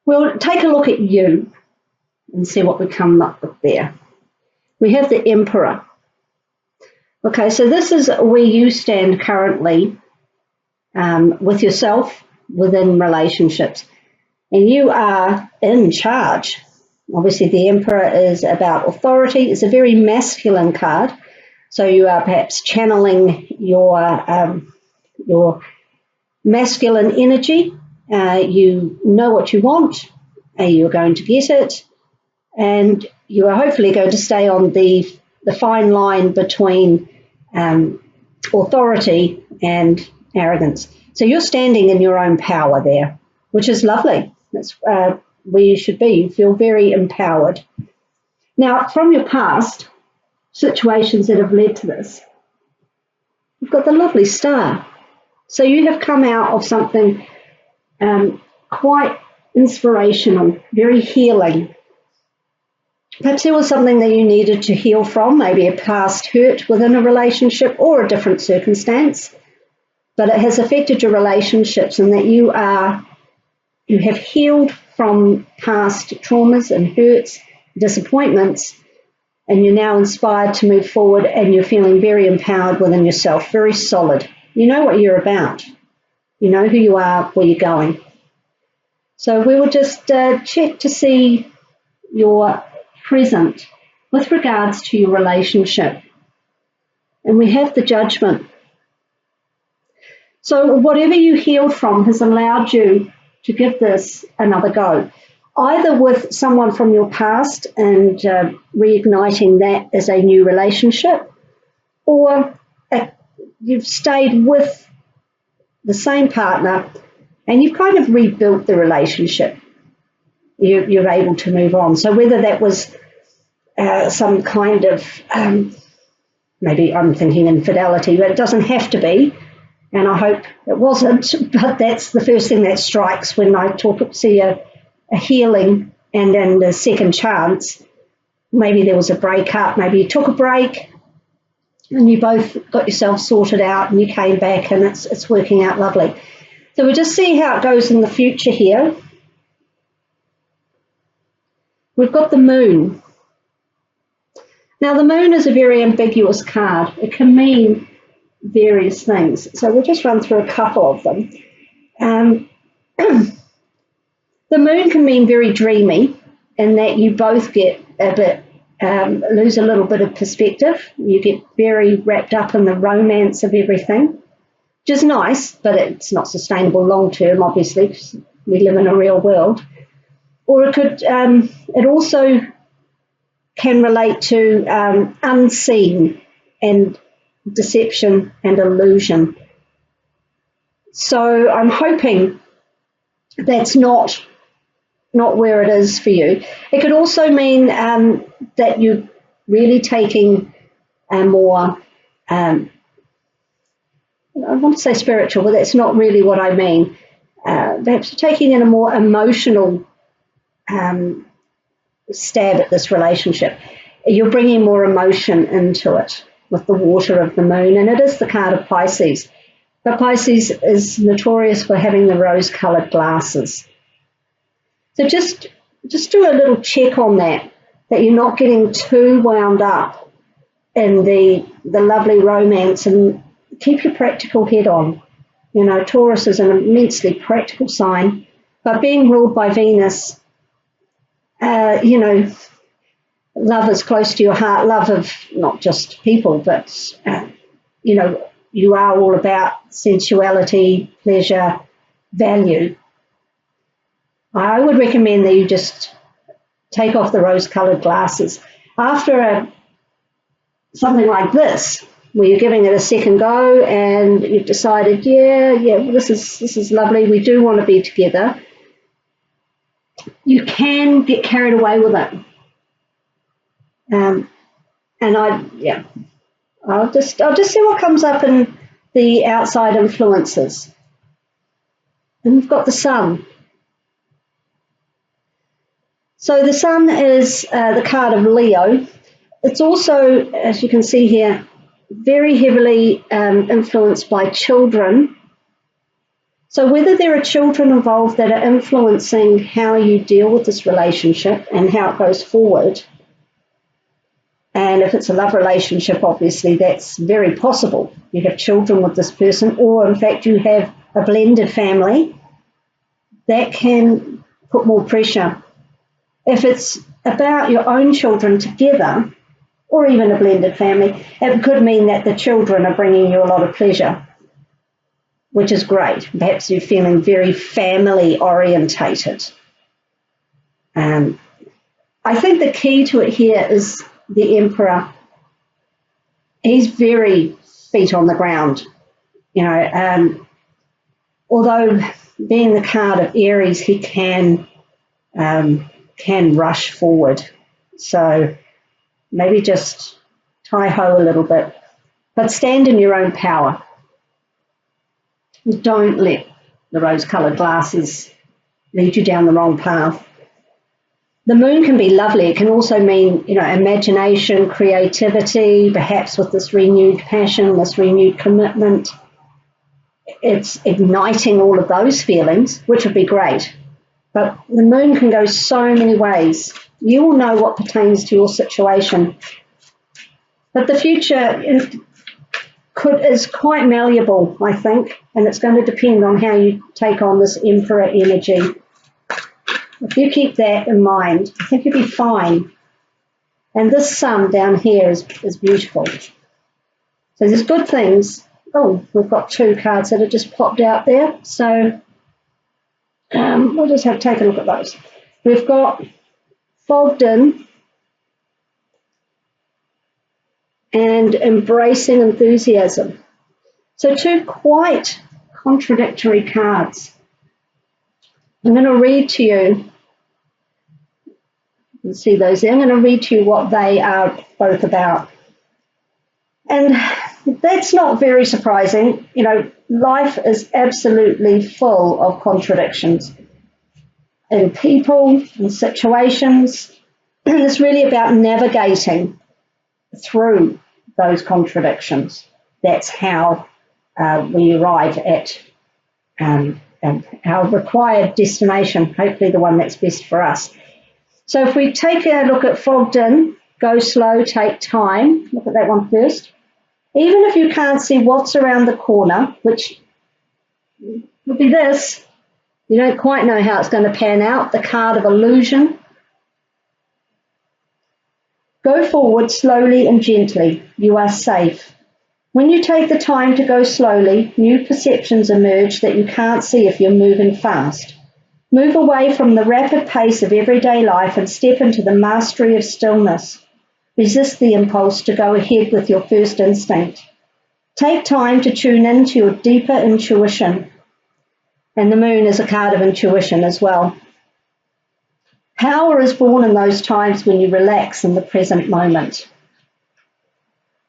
We'll take a look at you and see what we come up with there. We have the Emperor. Okay, so this is where you stand currently with yourself within relationships. And you are in charge. Obviously, the Emperor is about authority. It's a very masculine card. So you are perhaps channeling your masculine energy. You know what you want. You're going to get it. And you are hopefully going to stay on the fine line between authority and arrogance. So you're standing in your own power there, which is lovely. That's where you should be. You feel very empowered. Now, from your past situations that have led to this, you've got the lovely star. So you have come out of something quite inspirational, very healing. Perhaps there was something that you needed to heal from, maybe a past hurt within a relationship or a different circumstance, but it has affected your relationships, and that you have healed from past traumas and hurts, disappointments, and you're now inspired to move forward, and you're feeling very empowered within yourself, very solid. You know what you're about. You know who you are, where you're going. So we will just check to see your present with regards to your relationship. And we have the Judgment. So whatever you healed from has allowed you to give this another go, either with someone from your past and reigniting that as a new relationship, or you've stayed with the same partner and you've kind of rebuilt the relationship. You're able to move on. So whether that was some kind of, maybe I'm thinking infidelity, but it doesn't have to be, and I hope it wasn't, but that's the first thing that strikes when I see a healing and then a second chance. Maybe there was a breakup, maybe you took a break and you both got yourself sorted out and you came back and it's working out lovely. So we'll just see how it goes in the future here. We've got the Moon. Now, the Moon is a very ambiguous card. It can mean various things. So we'll just run through a couple of them. The Moon can mean very dreamy, in that you both get a bit, lose a little bit of perspective. You get very wrapped up in the romance of everything, which is nice, but it's not sustainable long term, obviously, because we live in a real world. Or it could, it also can relate to unseen and deception and illusion. So I'm hoping that's not where it is for you. It could also mean that you're really taking a more, I want to say spiritual, but that's not really what I mean. Perhaps you're taking in a more emotional stab at this relationship. You're bringing more emotion into it with the water of the Moon, and it is the card of Pisces. But Pisces is notorious for having the rose-coloured glasses. So just do a little check on that you're not getting too wound up in the lovely romance, and keep your practical head on. You know, Taurus is an immensely practical sign, but being ruled by Venus, you know, love is close to your heart, love of not just people, but, you know, you are all about sensuality, pleasure, value. I would recommend that you just take off the rose-coloured glasses. After something like this, where you're giving it a second go and you've decided, yeah, this is lovely, we do want to be together, you can get carried away with it. I'll just see what comes up in the outside influences. And we've got the Sun. So the Sun is the card of Leo. It's also, as you can see here, very heavily influenced by children. So whether there are children involved that are influencing how you deal with this relationship and how it goes forward, and if it's a love relationship, obviously that's very possible. You have children with this person, or in fact you have a blended family, that can put more pressure. If it's about your own children together, or even a blended family, it could mean that the children are bringing you a lot of pleasure, which is great. Perhaps you're feeling very family orientated. I think the key to it here is the Emperor. He's very feet on the ground, you know. Although being the card of Aries, he can rush forward. So maybe just tie-ho a little bit, but stand in your own power. Don't let the rose-coloured glasses lead you down the wrong path. The moon can be lovely. It can also mean, you know, imagination, creativity, perhaps with this renewed passion, this renewed commitment. It's igniting all of those feelings, which would be great. But the moon can go so many ways. You will know what pertains to your situation. But the future is quite malleable, I think, and it's going to depend on how you take on this Emperor energy. If you keep that in mind, I think you'll be fine. And this sun down here is beautiful. So there's good things. Oh, we've got two cards that have just popped out there. So we'll just have to take a look at those. We've got fogged in and embracing enthusiasm. So two quite contradictory cards. I'm going to read to you. You can see those there. I'm going to read to you what they are both about. And that's not very surprising. You know, life is absolutely full of contradictions in people, in situations. And it's really about navigating through those contradictions. That's how we arrive at our required destination, hopefully the one that's best for us. So if we take a look at fogged in, go slow, take time, look at that one first. Even if you can't see what's around the corner, which would be this, you don't quite know how it's going to pan out, the card of illusion. Go forward slowly and gently. You are safe. When you take the time to go slowly, new perceptions emerge that you can't see if you're moving fast. Move away from the rapid pace of everyday life and step into the mastery of stillness. Resist the impulse to go ahead with your first instinct. Take time to tune into your deeper intuition. And the moon is a card of intuition as well. Power is born in those times when you relax in the present moment.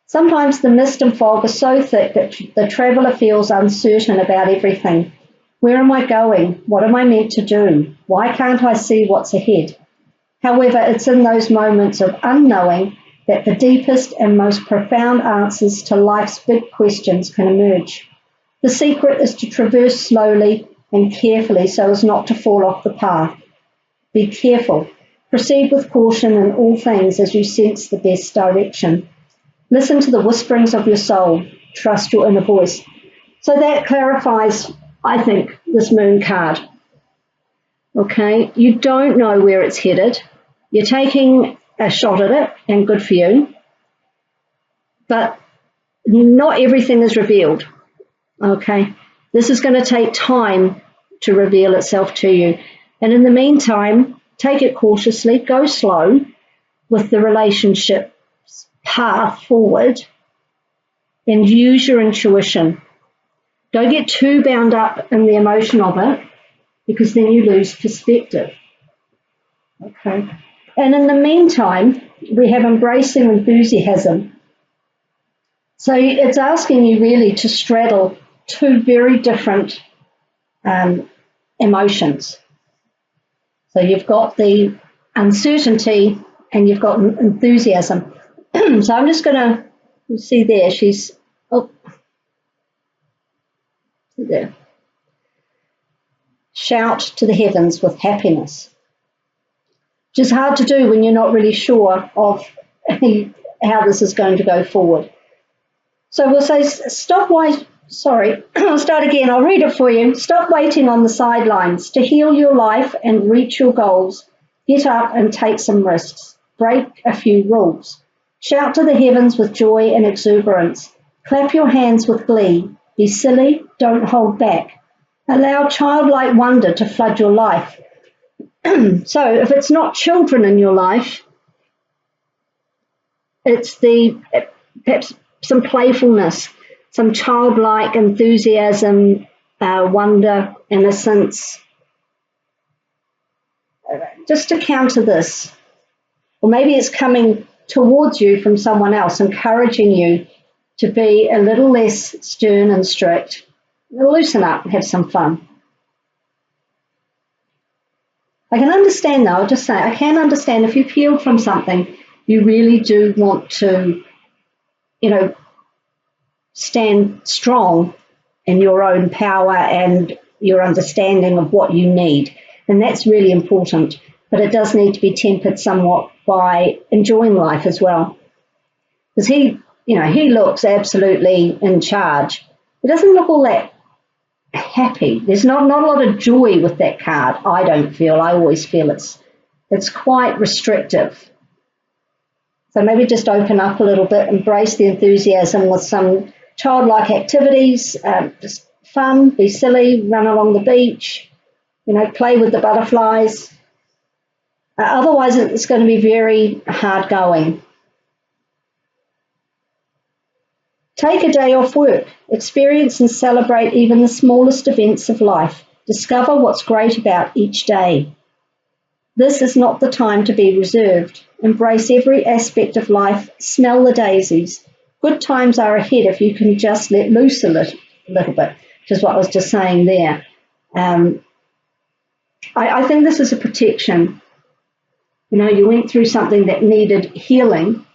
Sometimes the mist and fog are so thick that the traveller feels uncertain about everything. Where am I going? What am I meant to do? Why can't I see what's ahead? However, it's in those moments of unknowing that the deepest and most profound answers to life's big questions can emerge. The secret is to traverse slowly and carefully so as not to fall off the path. Be careful. Proceed with caution in all things as you sense the best direction. Listen to the whisperings of your soul. Trust your inner voice. So that clarifies, I think, this moon card. Okay, you don't know where it's headed. You're taking a shot at it, and good for you. But not everything is revealed. Okay, this is going to take time to reveal itself to you. And in the meantime, take it cautiously, go slow with the relationship's path forward, and use your intuition. Don't get too bound up in the emotion of it, because then you lose perspective. Okay. And in the meantime, we have embracing enthusiasm. So it's asking you really to straddle two very different emotions. So you've got the uncertainty and you've got enthusiasm. So I'm just going to see there. She's there. Shout to the heavens with happiness, which is hard to do when you're not really sure of how this is going to go forward. So we'll say, I'll start again. I'll read it for you. Stop waiting on the sidelines. To heal your life and reach your goals, get up and take some risks. Break a few rules. Shout to the heavens with joy and exuberance. Clap your hands with glee. Be silly, don't hold back. Allow childlike wonder to flood your life. So if it's not children in your life, it's perhaps some playfulness, some childlike enthusiasm, wonder, innocence. Just to counter this. Or maybe it's coming towards you from someone else, encouraging you to be a little less stern and strict. Loosen up and have some fun. I can understand, though, I'll just say, I can understand if you've healed from something, you really do want to, stand strong in your own power and your understanding of what you need. And that's really important. But it does need to be tempered somewhat by enjoying life as well. Because he looks absolutely in charge. He doesn't look all that happy. There's not a lot of joy with that card, I don't feel. I always feel it's quite restrictive. So maybe just open up a little bit, embrace the enthusiasm with some childlike activities, just fun, be silly, run along the beach, play with the butterflies. Otherwise, it's going to be very hard going. Take a day off work. Experience and celebrate even the smallest events of life. Discover what's great about each day. This is not the time to be reserved. Embrace every aspect of life. Smell the daisies. Good times are ahead if you can just let loose a little bit, which is what I was just saying there. I think this is a protection. You went through something that needed healing,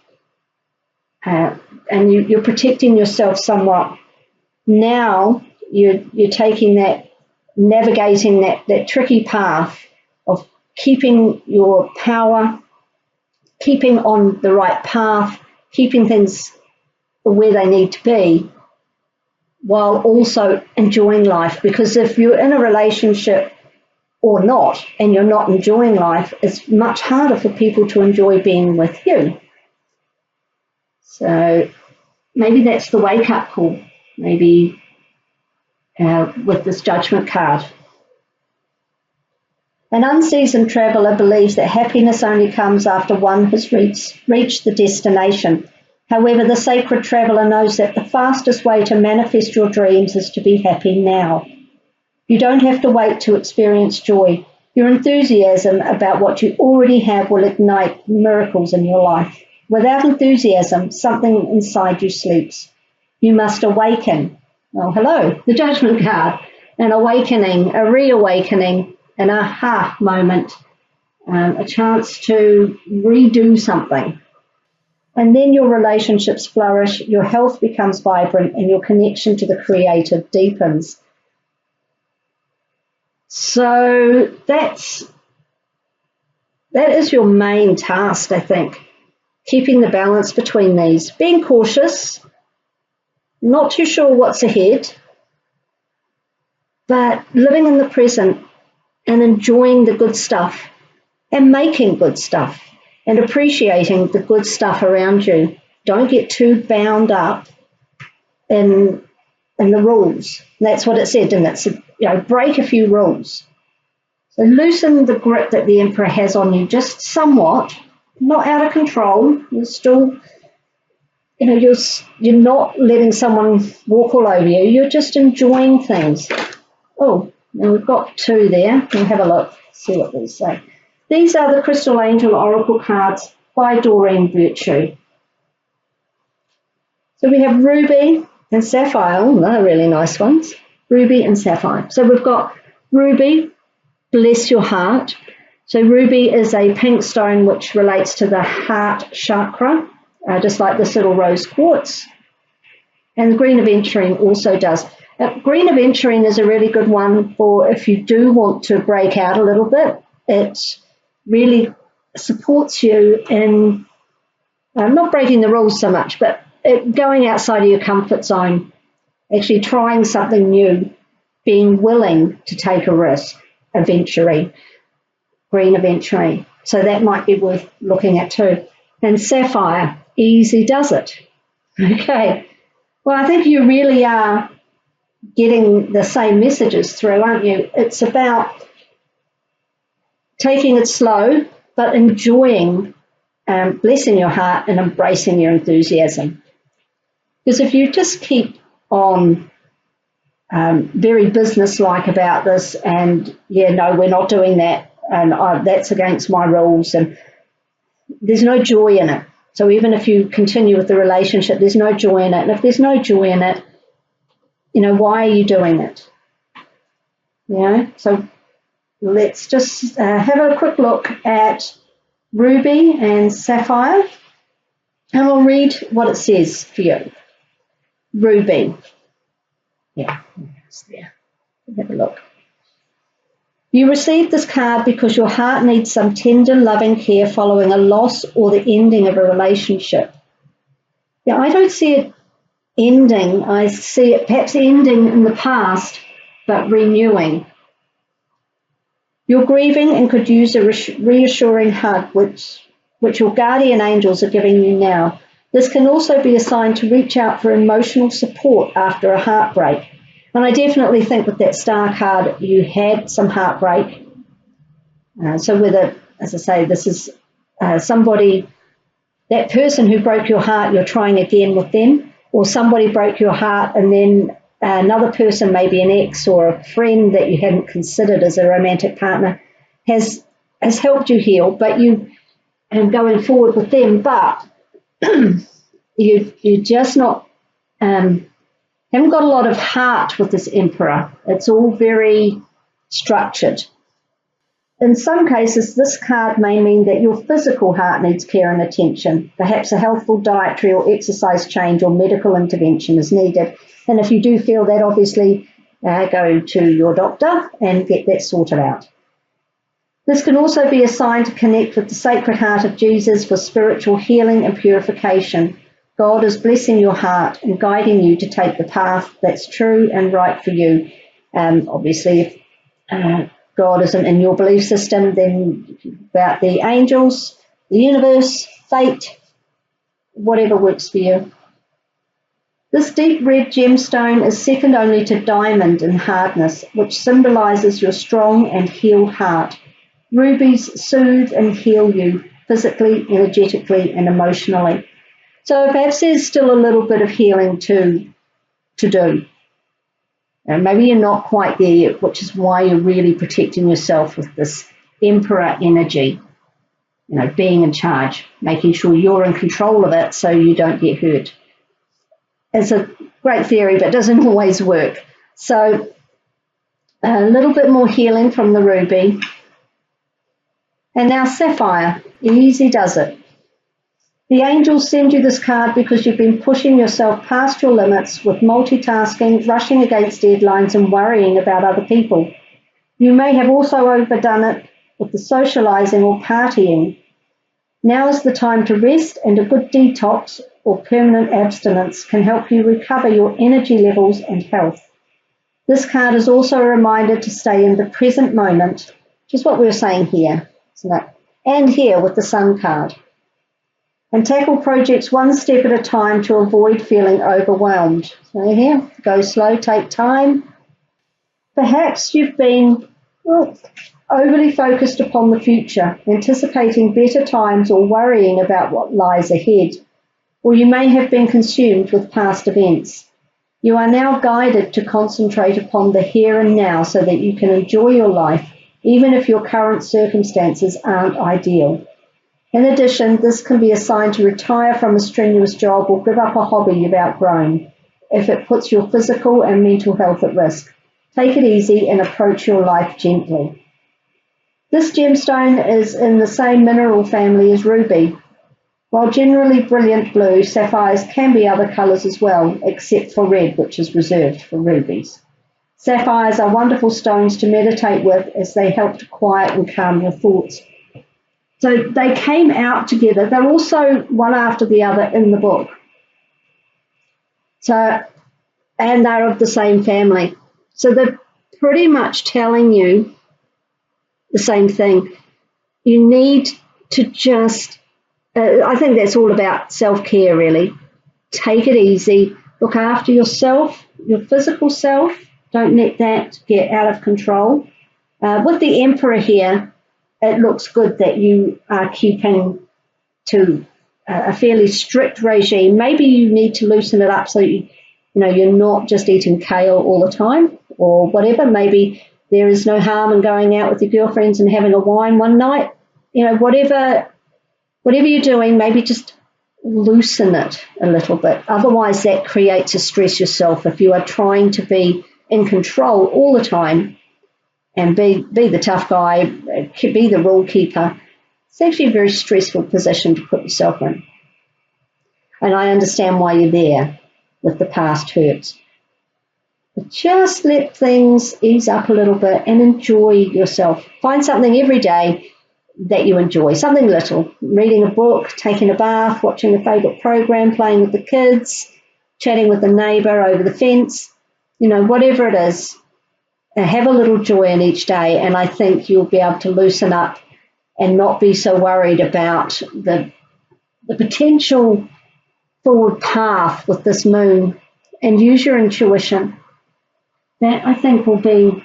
and you're protecting yourself somewhat. Now you're taking that, navigating that tricky path of keeping your power, keeping on the right path, keeping things where they need to be, while also enjoying life. Because if you're in a relationship or not, and you're not enjoying life, it's much harder for people to enjoy being with you. So maybe that's the wake-up call, maybe with this judgment card. An unseasoned traveller believes that happiness only comes after one has reached the destination. However, the sacred traveller knows that the fastest way to manifest your dreams is to be happy now. You don't have to wait to experience joy. Your enthusiasm about what you already have will ignite miracles in your life. Without enthusiasm, something inside you sleeps. You must awaken. Oh, hello, the judgment card. An awakening, a reawakening, an aha moment, a chance to redo something. And then your relationships flourish, your health becomes vibrant, and your connection to the creative deepens. So that is your main task, I think. Keeping the balance between these. Being cautious, not too sure what's ahead, but living in the present and enjoying the good stuff and making good stuff and appreciating the good stuff around you. Don't get too bound up in the rules. That's what it said, and it's break a few rules. So loosen the grip that the Emperor has on you just somewhat, not out of control. You're still, you're not letting someone walk all over you. You're just enjoying things. Oh, now we've got two there. We'll have a look, see what these say. These are the Crystal Angel Oracle cards by Doreen Virtue. So we have Ruby and Sapphire. Oh, they're really nice ones. Ruby and Sapphire. So we've got Ruby, bless your heart. So ruby is a pink stone which relates to the heart chakra, just like this little rose quartz. And green aventurine also does. Green aventurine is a really good one for if you do want to break out a little bit. It really supports you in not breaking the rules so much, but going outside of your comfort zone, actually trying something new, being willing to take a risk. Aventurine, green aventurine. So that might be worth looking at too. And sapphire, easy does it. Okay. Well, I think you really are getting the same messages through, aren't you? It's about taking it slow, but enjoying, blessing your heart and embracing your enthusiasm. Because if you just keep on very businesslike about this and, yeah, no, we're not doing that, and that's against my rules, and there's no joy in it. So even if you continue with the relationship, there's no joy in it. And if there's no joy in it, you know, why are you doing it? You know, so let's just have a quick look at ruby and sapphire, and I'll read what it says for you. Ruby. Yeah, it's there. Have a look. You received this card because your heart needs some tender, loving care following a loss or the ending of a relationship. Yeah, I don't see it ending. I see it perhaps ending in the past, but renewing. You're grieving and could use a reassuring hug, which your guardian angels are giving you now. This can also be a sign to reach out for emotional support after a heartbreak. And I definitely think with that star card, you had some heartbreak. So whether, as I say, this is somebody, that person who broke your heart, you're trying again with them, or somebody broke your heart and then another person, maybe an ex or a friend that you hadn't considered as a romantic partner, has helped you heal, but you are going forward with them, but you're just not... haven't got a lot of heart with this Emperor. It's all very structured. In some cases, this card may mean that your physical heart needs care and attention. Perhaps a healthful dietary or exercise change or medical intervention is needed. And if you do feel that, obviously, go to your doctor and get that sorted out. This can also be a sign to connect with the Sacred Heart of Jesus for spiritual healing and purification. God is blessing your heart and guiding you to take the path that's true and right for you. Obviously, if God isn't in your belief system, then about the angels, the universe, fate, whatever works for you. This deep red gemstone is second only to diamond in hardness, which symbolizes your strong and healed heart. Rubies soothe and heal you physically, energetically, and emotionally. So perhaps there's still a little bit of healing to do. And maybe you're not quite there yet, which is why you're really protecting yourself with this Emperor energy. You know, being in charge, making sure you're in control of it so you don't get hurt. It's a great theory, but it doesn't always work. So a little bit more healing from the ruby. And now sapphire, easy does it. The angels send you this card because you've been pushing yourself past your limits with multitasking, rushing against deadlines and worrying about other people. You may have also overdone it with the socializing or partying. Now is the time to rest, and a good detox or permanent abstinence can help you recover your energy levels and health. This card is also a reminder to stay in the present moment, which is what we were saying here, isn't it? And here with the Sun card. And tackle projects one step at a time to avoid feeling overwhelmed. So here, go slow, take time. Perhaps you've been overly focused upon the future, anticipating better times or worrying about what lies ahead. Or you may have been consumed with past events. You are now guided to concentrate upon the here and now so that you can enjoy your life, even if your current circumstances aren't ideal. In addition, this can be a sign to retire from a strenuous job or give up a hobby you've outgrown if it puts your physical and mental health at risk. Take it easy and approach your life gently. This gemstone is in the same mineral family as ruby. While generally brilliant blue, sapphires can be other colours as well, except for red, which is reserved for rubies. Sapphires are wonderful stones to meditate with as they help to quiet and calm your thoughts. So they came out together. They're also one after the other in the book. So, and they're of the same family. So they're pretty much telling you the same thing. You need to just, I think that's all about self-care really. Take it easy, look after yourself, your physical self. Don't let that get out of control. With the Emperor here, it looks good that you are keeping to a fairly strict regime. Maybe you need to loosen it up so you're not just eating kale all the time or whatever. Maybe there is no harm in going out with your girlfriends and having a wine one night. Whatever you're doing, maybe just loosen it a little bit. Otherwise, that creates a stress yourself. If you are trying to be in control all the time and be the tough guy, be the rule keeper, it's actually a very stressful position to put yourself in. And I understand why you're there with the past hurts. But just let things ease up a little bit and enjoy yourself. Find something every day that you enjoy, something little. Reading a book, taking a bath, watching a favourite program, playing with the kids, chatting with a neighbour over the fence, whatever it is. Have a little joy in each day, and I think you'll be able to loosen up and not be so worried about the potential forward path with this moon, and use your intuition. That, I think, will be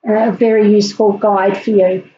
a very useful guide for you.